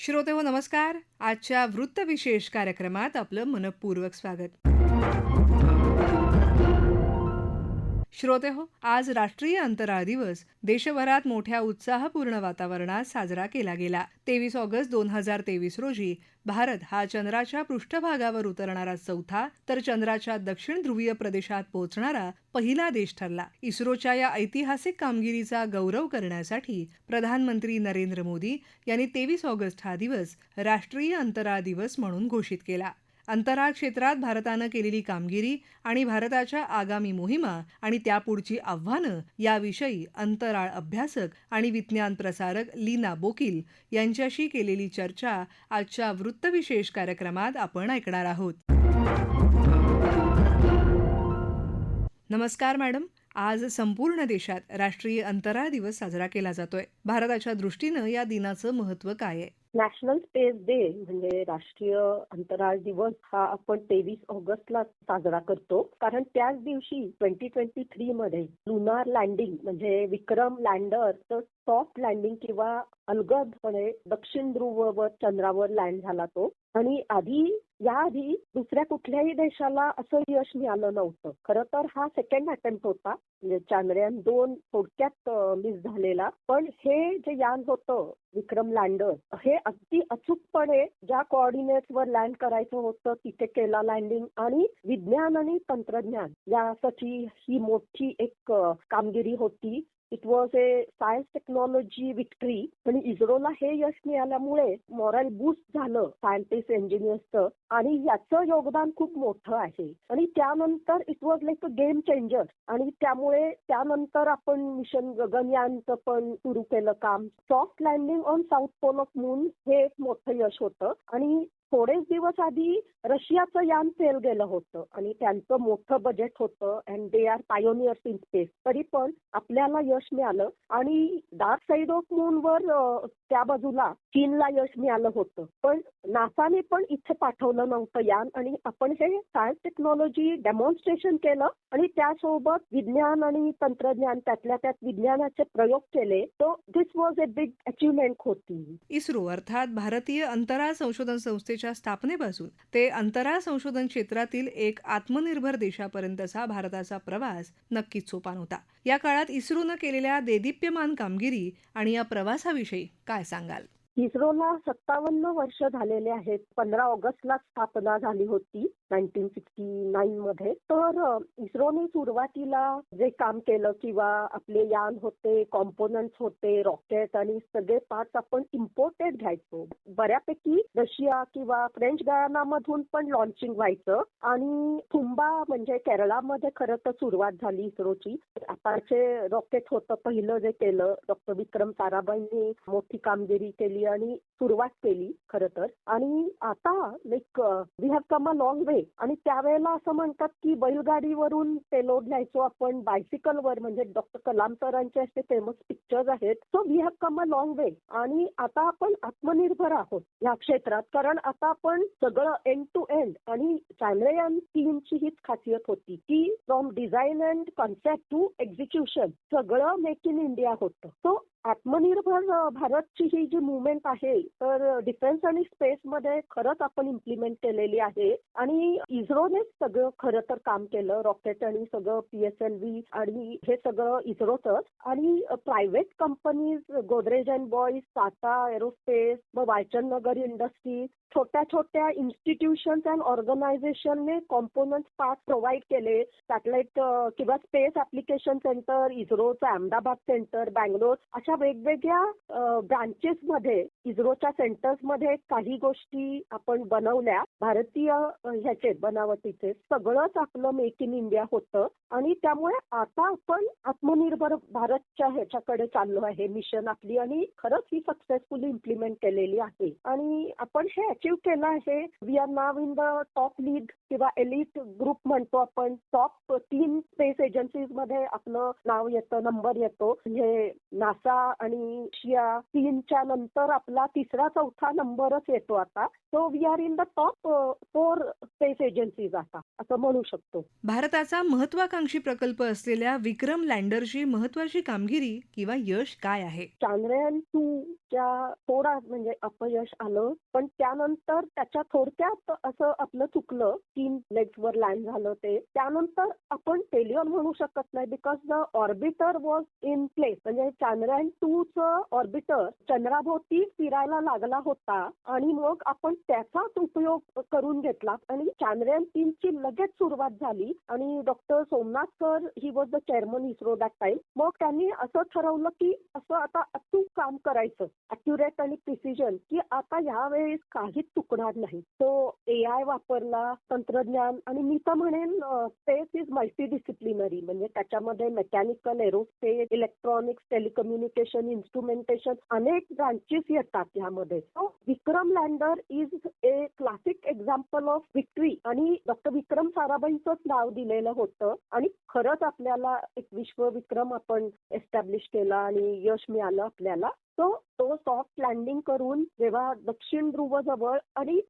श्रोतेहो नमस्कार. आजच्या वृत्तविशेष कार्यक्रमात आपलं मनःपूर्वक स्वागत. श्रोतेहो, आज राष्ट्रीय अंतराळ दिवस देशभरात मोठ्या उत्साहपूर्ण वातावरणात साजरा केला गेला. 23 ऑगस्ट 2023 रोजी भारत हा चंद्राच्या पृष्ठभागावर उतरणारा चौथा तर चंद्राच्या दक्षिण ध्रुवीय प्रदेशात पोहोचणारा पहिला देश ठरला. इस्रोच्या या ऐतिहासिक कामगिरीचा गौरव करण्यासाठी प्रधानमंत्री नरेंद्र मोदी यांनी 23 ऑगस्ट हा दिवस राष्ट्रीय अंतराळ दिवस म्हणून घोषित केला. अंतराळ क्षेत्रात भारतानं केलेली कामगिरी आणि भारताच्या आगामी मोहिमा आणि त्यापुढची आव्हानं याविषयी अंतराळ अभ्यासक आणि विज्ञान प्रसारक लीना बोकील यांच्याशी केलेली चर्चा आजच्या वृत्तविशेष कार्यक्रमात आपण ऐकणार आहोत. नमस्कार मॅडम. आज संपूर्ण देशात राष्ट्रीय अंतराळ दिवस साजरा केला जातोय. भारताच्या दृष्टीनं या दिनाचं महत्त्व काय आहे? नॅशनल स्पेस डे म्हणजे राष्ट्रीय अंतराळ दिवस हा आपण 23 ऑगस्टला साजरा करतो. कारण त्याच दिवशी 2023 मध्ये लुनार लँडिंग म्हणजे विक्रम लँडरचं सॉफ्ट लँडिंग किंवा अलगदपणे दक्षिण ध्रुववर चंद्रावर लँड झाला तो. आणि याआधी दुसऱ्या कुठल्याही देशाला असं यश मिळालं नव्हतं. खरं तर हा सेकंड अटेम्प्ट होता. म्हणजे चांद्रयान 2 थोडक्यात मिस झालेला. पण हे जे यान होतं विक्रम लँडर हे अगदी अचूकपणे ज्या कोऑर्डिनेट्सवर लँड करायचं होतं तिथे केला लँडिंग. आणि विज्ञान आणि तंत्रज्ञान यासाठी ही मोठी एक कामगिरी होती. It was a science technology victory. आणि इस्रोला हे यश मिळाल्यामुळे मॉरल बूस्ट झालं सायंटिस्ट इंजिनियर्सचं आणि याचं योगदान खूप मोठं आहे. आणि त्यानंतर it was like a game changer. आणि त्यामुळे त्यानंतर आपण मिशन गगनयानचं पण सुरू केलं काम. Soft landing on south pole of moon हे एक मोठं यश होतं. आणि थोडेच दिवस आधी रशियाचं यान फेल गेलं होतं आणि त्यांचं मोठं बजेट होतं and they are pioneers in space. तरी पण आपल्याला यश मिळालं. आणि डार्क साईड ऑफ मूनवर त्या बाजूला चीनला यश मिळालं होतं. पण नासाने पण इथे पाठवलं नव्हतं यान. आणि आपण हे सायन्स टेक्नॉलॉजी डेमॉन्स्ट्रेशन केलं आणि त्यासोबत विज्ञान आणि तंत्रज्ञान त्यातल्या त्यात विज्ञानाचे प्रयोग केले. So this was a big achievement होती. इस्रो अर्थात भारतीय अंतराळ संशोधन संस्थेच्या स्थापनेपासून ते अंतराळ संशोधन क्षेत्रातील एक आत्मनिर्भर देशापर्यंतचा भारताचा प्रवास नक्कीच सोपा नव्हता. या काळात इस्रोनं केलेल्या देदीप्यमान कामगिरी आणि या प्रवासाविषयी काय सांगाल? इस्रोला 57 वर्ष झालेले आहेत. 15 ऑगस्टला स्थापना झाली होती 1969 मध्ये. तर इस्रोने सुरुवातीला जे काम केलं किंवा आपले यान होते, कॉम्पोनंट्स होते, रॉकेट आणि सगळे पार्ट्स आपण इम्पोर्टेड घ्यायचो. बऱ्यापैकी रशिया किंवा फ्रेंच गयानामधून पण लॉन्चिंग व्हायचं. आणि थुंबा म्हणजे केरळामध्ये खरं तर सुरुवात झाली इस्रोची. आताचे रॉकेट होतं पहिलं जे केलं डॉक्टर विक्रम साराभाईंनी मोठी कामगिरी केली आणि सुरुवात केली खरं तर. आणि आता like we have come a long way. आणि त्यावेळेला असं म्हणतात की बैलगाडीवरून पेलोड न्यायचो आपण बायसिकलवर. म्हणजे डॉक्टर कलाम सरांचे असे फेमस पिक्चर्स आहेत. So we have come a long way. आणि आता आपण आत्मनिर्भर आहोत या क्षेत्रात. कारण आता आपण सगळं एंड टू एंड. आणि चांद्रयान 3 ची हीच खासियत होती की from design and concept to execution सगळं मेक इन इंडिया होतं. सो आत्मनिर्भर भारतची ही जी मुवमेंट आहे तर डिफेन्स आणि स्पेसमध्ये खरंच आपण इम्प्लिमेंट केलेली आहे. आणि इस्रोनेच सगळं खरं तर काम केलं. रॉकेट आणि सगळं PSLV आणि हे सगळं इस्रोचंच. आणि private companies Godrej and Boyce, Tata aerospace, मग वायचंदनगर इंडस्ट्रीज, छोट्या छोट्या इन्स्टिट्यूशन्स अँड ऑर्गनायझेशनने कॉम्पोनंट्स पार्ट प्रोव्हाइड केले. सॅटेलाइट किंवा स्पेस ऍप्लिकेशन सेंटर, इस्रोचं अहमदाबाद सेंटर, बँगलोर अशा वेगवेगळ्या ब्रांचेसमध्ये इस्रोच्या सेंटर्समध्ये काही गोष्टी आपण बनवल्या. भारतीय ह्याचे बनावटीचे सगळंच आपलं मेक इन इंडिया होतं. आणि त्यामुळे आता आपण आत्मनिर्भर भारतच्या ह्याच्याकडे चाललो आहे मिशन आपली. आणि खरंच ही सक्सेसफुली इम्प्लिमेंट केलेली आहे. आणि आपण हे अचीव्ह केलं आहे. We are now in the top league किंवा एलिट ग्रुप म्हणतो आपण, टॉप 3 स्पेस एजन्सीज मध्ये आपलं नाव येतं, नंबर येतो. म्हणजे नासा आणि रशिया, चीनच्या नंतर आपला तिसरा चौथा नंबरच येतो आता. So we are in the top 4 space agencies आता, असं म्हणू शकतो. भारताचा महत्वाकांक्षी प्रकल्प असलेल्या विक्रम लँडरची महत्वाची कामगिरी किंवा यश काय आहे? चांद्रयान 2 च्या थोडा म्हणजे अपयश आलं, पण त्यानंतर त्याच्या थोडक्यात असं आपलं चुकलं. 3 लेग्सवर लँड झालं ते. त्यानंतर आपण फेल्युअर म्हणू शकत नाही, because the orbiter was in place. म्हणजे चांद्रयान 2 चं ऑर्बिटर चंद्राभोवती फिरायला लागला होता आणि मग आपण त्याचाच उपयोग करून घेतला आणि चांद्रयान 3 ची लगेच सुरुवात झाली आणि doctor Somnath sir, he was the chairman ISRO that time. मग त्यांनी असं ठरवलं की असं आता अचूक काम करायचं, अॅक्युरेट आणि प्रिसिजन, की आता यावेळेस काहीच चुकणार नाही. तो AI वापरला, तंत्रज्ञान, आणि मी तर म्हणेन स्पेस इज मल्टीडिसिप्लिनरी. म्हणजे त्याच्यामध्ये mechanical, aerospace, electronics, telecommunication, instrumentation, अनेक ब्रांचेस येतात यामध्ये. Vikram lander is a classic example of victory आणि डॉक्टर विक्रम साराभाईंचंच नाव दिलेलं होतं आणि खरंच आपल्याला एक विश्वविक्रम आपण एस्टॅब्लिश केला आणि यश मिळालं आपल्याला. तो सॉफ्ट लँडिंग करून जेव्हा दक्षिण ध्रुवजवळ आणि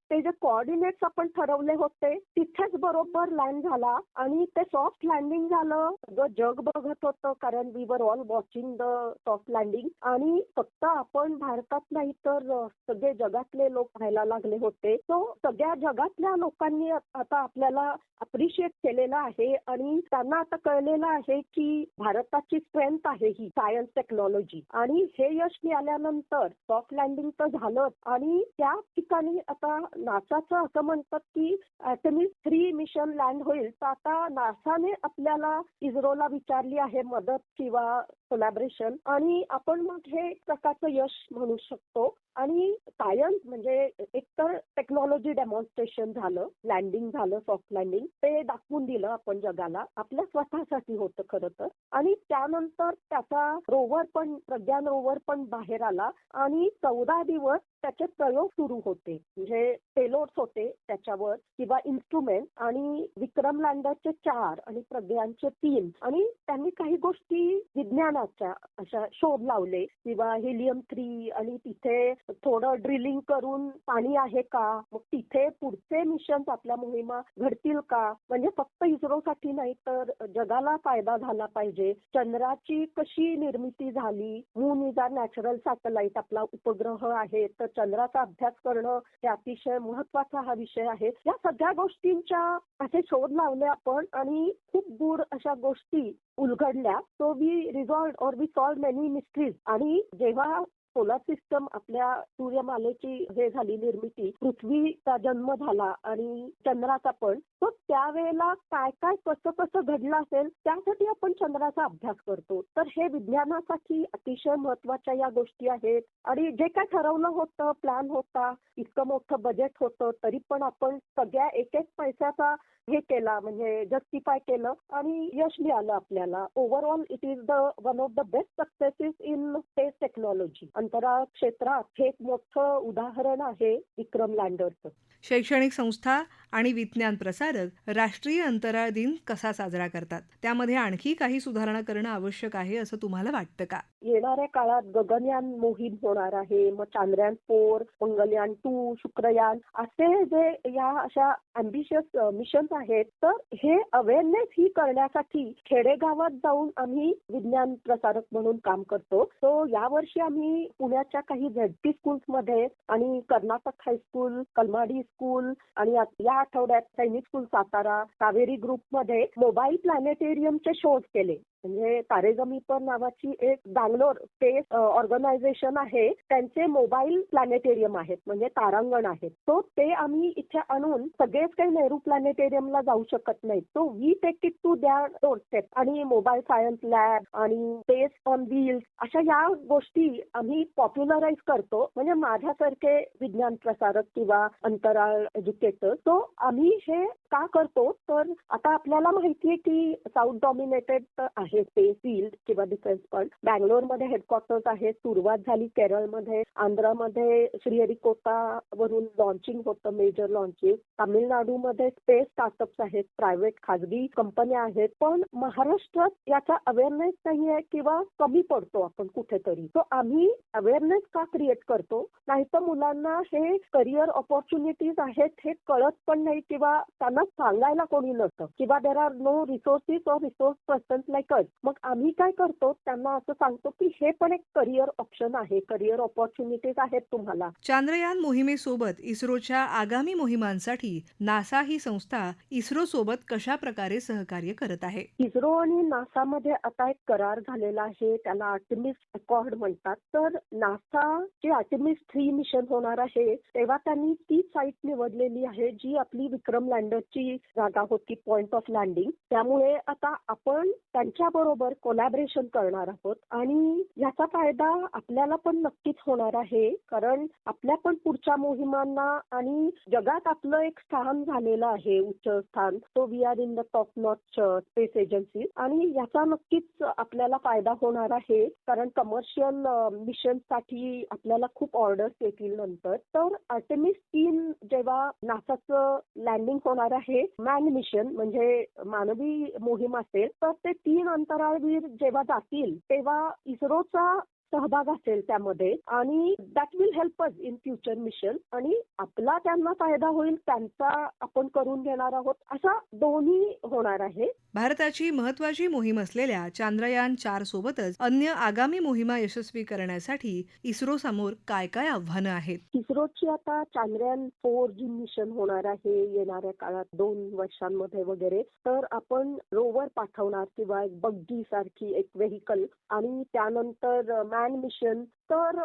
ते जे कोऑर्डिनेट्स आपण ठरवले होते तिथेच बरोबर लँड झाला आणि ते सॉफ्ट लँडिंग झालं. सगळं जग बघत होतं, कारण we were all watching the soft landing. आणि फक्त आपण भारतात नाही तर सगळे जगातले लोक पाहायला लागले होते. सो सगळ्या जगातल्या लोकांनी आता आपल्याला अप्रिशिएट केलेलं आहे आणि त्यांना आता कळलेलं आहे की भारताची स्ट्रेंथ आहे ही सायन्स टेक्नॉलॉजी. आणि हे यश मिळाल्यानंतर सॉफ्ट लँडिंग तर झालंच आणि त्या ठिकाणी आता नासाचं असं म्हणतात की आर्टेमिस 3 मिशन लँड होईल. तर आता नासाने आपल्याला इस्रोला विचारली आहे मदत किंवा कोलॅबरेशन आणि आपण मग हे एक प्रकारचं यश म्हणू शकतो. आणि सायन्स म्हणजे एकतर टेक्नॉलॉजी डेमॉन्स्ट्रेशन झालं, लँडिंग झालं, सॉफ्ट लँडिंग, ते दाखवून दिलं आपण जगाला. आपल्या स्वतःसाठी होतं खरं तर. आणि त्यानंतर त्याचा प्रज्ञान रोवर पण बाहेर आला आणि 14 दिवस त्याचे प्रयोग सुरू होते. म्हणजे पेलोड्स होते त्याच्यावर किंवा इन्स्ट्रुमेंट. आणि विक्रम लँडरचे 4 आणि प्रज्ञानचे 3. आणि त्यांनी काही गोष्टी विज्ञानाच्या अशा शोध लावले किंवा हेलियम 3 आणि तिथे थोडं ड्रिलिंग करून पाणी आहे का, मग तिथे पुढचे मिशन्स आपल्या मोहिमा घडतील का. म्हणजे फक्त इस्रोसाठी नाही तर जगाला फायदा झाला पाहिजे. चंद्राची कशी निर्मिती झाली, moon is our natural satellite, आपला उपग्रह आहे, तर चंद्राचा अभ्यास करणं हे अतिशय महत्वाचा हा विषय आहे. या सगळ्या गोष्टींच्या असे शोध लावले आपण आणि खूप दूर अशा गोष्टी उलगडल्या. So we resolved or we solve many mysteries. आणि जेव्हा सोलर सिस्टम आपल्या सूर्यमालेची हे झाली निर्मिती, पृथ्वीचा जन्म झाला आणि चंद्राचा पण, तर त्यावेळेला काय काय कसं कसं घडलं असेल त्यासाठी आपण चंद्राचा अभ्यास करतो. तर हे विज्ञानासाठी अतिशय महत्वाच्या या गोष्टी आहेत. आणि जे काय ठरवलं होतं, प्लॅन होता, इतकं मोठं बजेट होतं, तरी पण आपण सगळ्या एक एक पैशाचा हे केला, म्हणजे जस्टिफाय केलं आणि यश मिळालं आपल्याला. Overall it is the one of the best successes in space technology. अंतराळ क्षेत्रात हे एक मोठं उदाहरण आहे विक्रम लँडरचं. शैक्षणिक संस्था आणि विज्ञान प्रसारक राष्ट्रीय अंतराळ दिन कसा साजरा करतात? त्यामध्ये आणखी काही सुधारणा करणं आवश्यक आहे असं तुम्हाला वाटतं का? येणाऱ्या काळात गगनयान मोहीम होणार आहे, मग चांद्रयान 4, मंगलयान 2, शुक्रयान, असे जे या अशा अँबिशियस मिशन्स आहेत. तर हे अवेअरनेस ही करण्यासाठी खेडेगावात जाऊन आम्ही विज्ञान प्रसारक म्हणून काम करतो. सो यावर्षी आम्ही पुण्याच्या काही ZP स्कूल्समध्ये आणि कर्नाटक हायस्कूल, कलमाडी स्कूल आणि या आठवड्यात सैनिक स्कूल सातारा, कावेरी ग्रुपमध्ये मोबाईल प्लॅनेटेरियमचे शोध केले. म्हणजे तारेजमी पर नावाची एक बँगलोर स्पेस ऑर्गनायझेशन आहे, त्यांचे मोबाईल प्लॅनेटेरियम आहेत, म्हणजे तारांगण आहेत. तो ते आम्ही इथे आणून, सगळेच काही नेहरू प्लॅनेटेरियमला जाऊ शकत नाहीत, तो वी टेक इट टू द्या डोर स्टेप. आणि मोबाईल सायन्स लॅब आणि स्पेस ऑन व्हील्स अशा या गोष्टी आम्ही पॉप्युलराइज करतो. म्हणजे माझ्यासारखे विज्ञान प्रसारक किंवा अंतराळ एज्युकेटर, तो आम्ही हे का करतो तर आता आपल्याला माहितीये की साऊथ डॉमिनेटेड आहे ते फील्ड किंवा डिफेन्स पण. बँगलोरमध्ये हेडक्वार्टर्स आहेत. सुरुवात झाली केरळमध्ये, आंध्रामध्ये श्रीहरिकोटा वरून लॉन्चिंग होतं, मेजर लॉन्चिंग. तामिळनाडूमध्ये स्पेस स्टार्टअप्स आहेत, प्रायव्हेट खाजगी कंपन्या आहेत. पण महाराष्ट्रात याचा अवेअरनेस नाहीये किंवा कमी पडतो आपण कुठेतरी. तो आम्ही अवेअरनेस का क्रिएट करतो? नाहीतर मुलांना हे करिअर ऑपॉर्च्युनिटीज आहेत हे कळत पण नाही किंवा त्यांना सांगायला कोणी नसतं किंवा there are no resources or resource persons like अस. मग आम्ही काय करतो त्यांना असं सांगतो की हे पण एक करिअर ऑप्शन आहे, करिअर ऑपॉर्च्युनिटीज आहेत तुम्हाला. चांद्रयान मोहिमेसोबत इस्रोच्या आगामी मोहिमांसाठी नासा ही संस्था इस्रो सोबत कशा प्रकारे सहकार्य करत आहे? इस्रो आणि नासामध्ये आता एक करार झालेला आहे, त्याला आर्टेमिस अकॉर्ड म्हणतात. तर नासा जे आर्टेमिस 3 मिशन होणार आहे तेव्हा त्यांनी ती साईट निवडलेली आहे जी आपली विक्रम लँडरची जागा होती, पॉइंट ऑफ लँडिंग. त्यामुळे आता आपण त्यांच्याबरोबर कोलॅबरेशन करणार आहोत आणि याचा फायदा आपल्याला पण नक्कीच होणार आहे, कारण आपल्या पण पुढच्या मोहिमांना आणि जगात आपलं एक स्थान झालेलं आहे, उच्च स्थान. So we are in the top notch space agency आणि याचा नक्कीच आपल्याला फायदा होणार आहे, कारण कमर्शियल मिशनसाठी आपल्याला खूप ऑर्डर्स येतील नंतर. तर आर्टेमिस 3 जेव्हा नासाचं लँडिंग होणार आहे, मॅन मिशन म्हणजे मानवी मोहीम असेल, तर ते 3 अंतराळवीर जेव्हा जातील तेव्हा इस्रोचा सहभाग असेल त्यामध्ये आणि that will help us in future mission आणि आपला त्यांना फायदा होईल, त्यांचा आपण करून घेणार आहोत, असा दोन्ही होणार आहे. भारताची महत्वाची मोहीम असलेल्या चांद्रयान 4 सोबतच अन्य आगामी मोहिमा यशस्वी करण्यासाठी इस्रो समोर काय काय आव्हानं आहेत? इस्रोची आता चांद्रयान 4 जी मिशन होणार आहे येणाऱ्या काळात 2 वर्षांमध्ये वगैरे, तर आपण रोवर पाठवणार किंवा एक बग्गी सारखी एक व्हेइकल आणि त्यानंतर मॅन मिशन. तर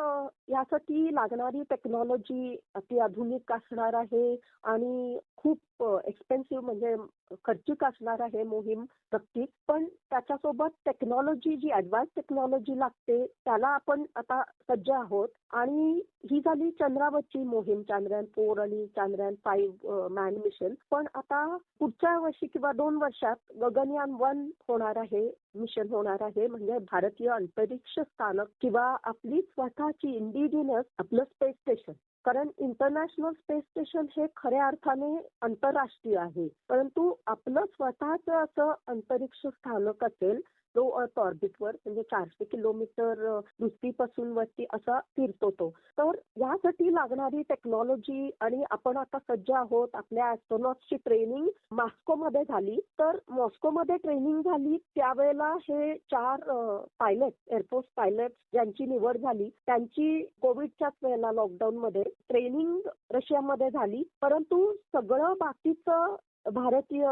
यासाठी लागणारी टेक्नॉलॉजी अतिआधुनिक असणार आहे आणि खूप एक्सपेन्सिव्ह म्हणजे खर्चिक असणार आहे मोहीम नक्कीच. पण त्याच्यासोबत टेक्नॉलॉजी जी ऍडव्हान्स टेक्नॉलॉजी लागते त्याला आपण आता सज्ज आहोत आणि ही झाली चंद्रावरची मोहीम चांद्रयान 4 आणि चांद्रयान 5 मॅन मिशन. पण आता पुढच्या वर्षी किंवा 2 वर्षात गगनयान 1 होणार आहे, मिशन होणार आहे, म्हणजे भारतीय अंतरिक्ष स्थानक किंवा आपली स्वतःची इंडिजिनस आपलं स्पेस स्टेशन. कारण इंटरनॅशनल स्पेस स्टेशन हे खऱ्या अर्थाने आंतरराष्ट्रीय आहे, परंतु आपलं स्वतःचं असं अंतरिक्ष स्थानक असेल लो अर्थ ऑर्बिटवर, म्हणजे 400 किलोमीटर पृथ्वीपासून वरती असा फिरतो तो. तर यासाठी लागणारी टेक्नॉलॉजी आणि आपण आता सज्ज आहोत. आपल्या ऍस्ट्रॉनॉट्सची ट्रेनिंग मॉस्कोमध्ये झाली, तर मॉस्कोमध्ये ट्रेनिंग झाली त्यावेळेला हे 4 पायलट, एअरफोर्स पायलट ज्यांची निवड झाली त्यांची कोविडच्याच वेळेला लॉकडाऊनमध्ये ट्रेनिंग रशियामध्ये झाली, परंतु सगळं बाकीचं भारतीय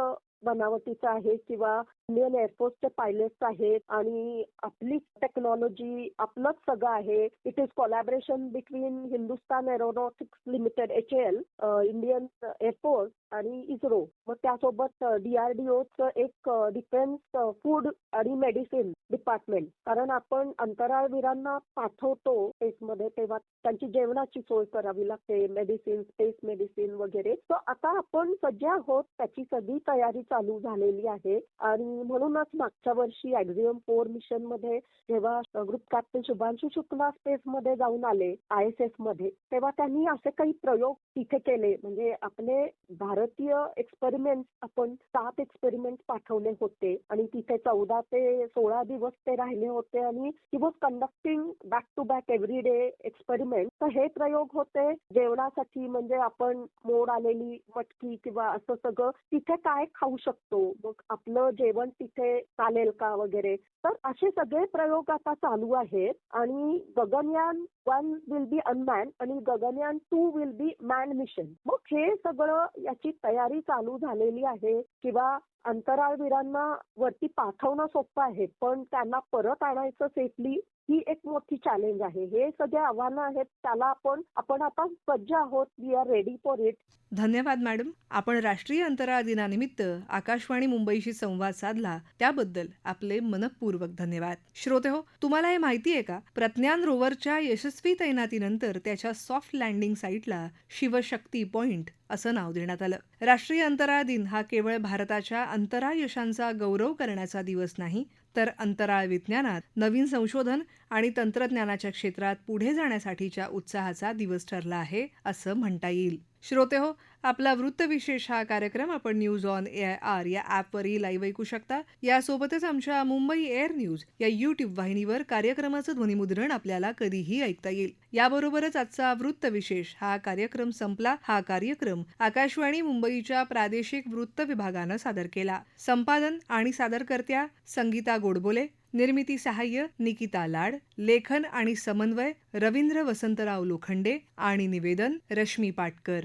बनावटीचं आहे किंवा इंडियन एअरफोर्सचे पायलट्स आहेत आणि आपली टेक्नॉलॉजी आपलंच सगळं आहे. It is collaboration between Hindustan aeronautics limited HAL, Indian air force आणि इस्रो. मग त्यासोबत DRDOचं एक डिफेन्स फूड आणि मेडिसिन डिपार्टमेंट, कारण आपण अंतराळवीरांना पाठवतो स्पेसमध्ये तेव्हा त्यांची जेवणाची सोय करावी लागते, मेडिसिन, स्पेस मेडिसिन वगैरे. तर आता आपण सज्ज आहोत, त्याची सगळी तयारी चालू झालेली आहे आणि म्हणूनच मागच्या वर्षी ॲक्झियम 4 मिशन मध्ये जेव्हा ग्रुप कॅप्टन शुभांशु शुक्ला स्पेसमध्ये जाऊन आले ISS मध्ये, तेव्हा त्यांनी असे काही प्रयोग तिथे केले. म्हणजे आपले भारतीय एक्सपेरिमेंट, आपण 7 एक्सपेरिमेंट पाठवले होते आणि तिथे 14 ते 16 दिवस ते राहिले होते आणि he was conducting back to back every day experiment. तर हे प्रयोग होते जेवणासाठी, म्हणजे आपण मोड आलेली मटकी किंवा असं सगळं तिथे काय खाऊ शकतो, मग आपलं जेवण तिथे चालेल का वगैरे. तर असे सगळे प्रयोग आता चालू आहेत आणि गगनयान 1 विल बी अनमॅन आणि Gaganyaan 2 will be man mission. मग हे सगळं याची तयारी चालू झालेली आहे किंवा अंतराळवीरांना वरती पाठवणं सोपं आहे, पण त्यांना परत आणायचं सेफली ही एक मोठी चॅलेंज आहे. हे सगळे आव्हानं आहेत, त्याला आपण आता सज्ज आहोत. We are ready for it. धन्यवाद मॅडम. आपण राष्ट्रीय अंतराळ दिनानिमित्त आकाशवाणी मुंबईशी संवाद साधला त्याबद्दल आपले मनःपूर्वक धन्यवाद. श्रोतेहो, तुम्हाला हे माहिती आहे का? प्रज्ञान रोवरच्या यशस्वी तैनातीनंतर त्याच्या सॉफ्ट लँडिंग साईटला शिवशक्ती पॉइंट असं नाव देण्यात आलं. राष्ट्रीय अंतराळ दिन हा केवळ भारताच्या अंतराळ यशांचा गौरव करण्याचा दिवस नाही, तर अंतराळ विज्ञानात नवीन संशोधन आणि तंत्रज्ञानाच्या क्षेत्रात पुढे जाण्यासाठीच्या उत्साहाचा दिवस ठरला आहे असं म्हणता येईल. श्रोतेहो, आपला वृत्तविशेष हा कार्यक्रम आपण न्यूज ऑन AIR या ॲपवरही लाईव्ह ऐकू शकता. यासोबतच आमच्या मुंबई एअर न्यूज या YouTube वाहिनीवर कार्यक्रमाचं ध्वनिमुद्रण आपल्याला कधीही ऐकता येईल. याबरोबरच आजचा वृत्तविशेष हा कार्यक्रम संपला. हा कार्यक्रम आकाशवाणी मुंबईच्या प्रादेशिक वृत्त विभागानं सादर केला. संपादन आणि सादरकर्त्या संगीता गोडबोले, निर्मिती सहाय्य निकिता लाड, लेखन आणि समन्वय रवींद्र वसंतराव लोखंडे आणि निवेदन रश्मी पाटकर.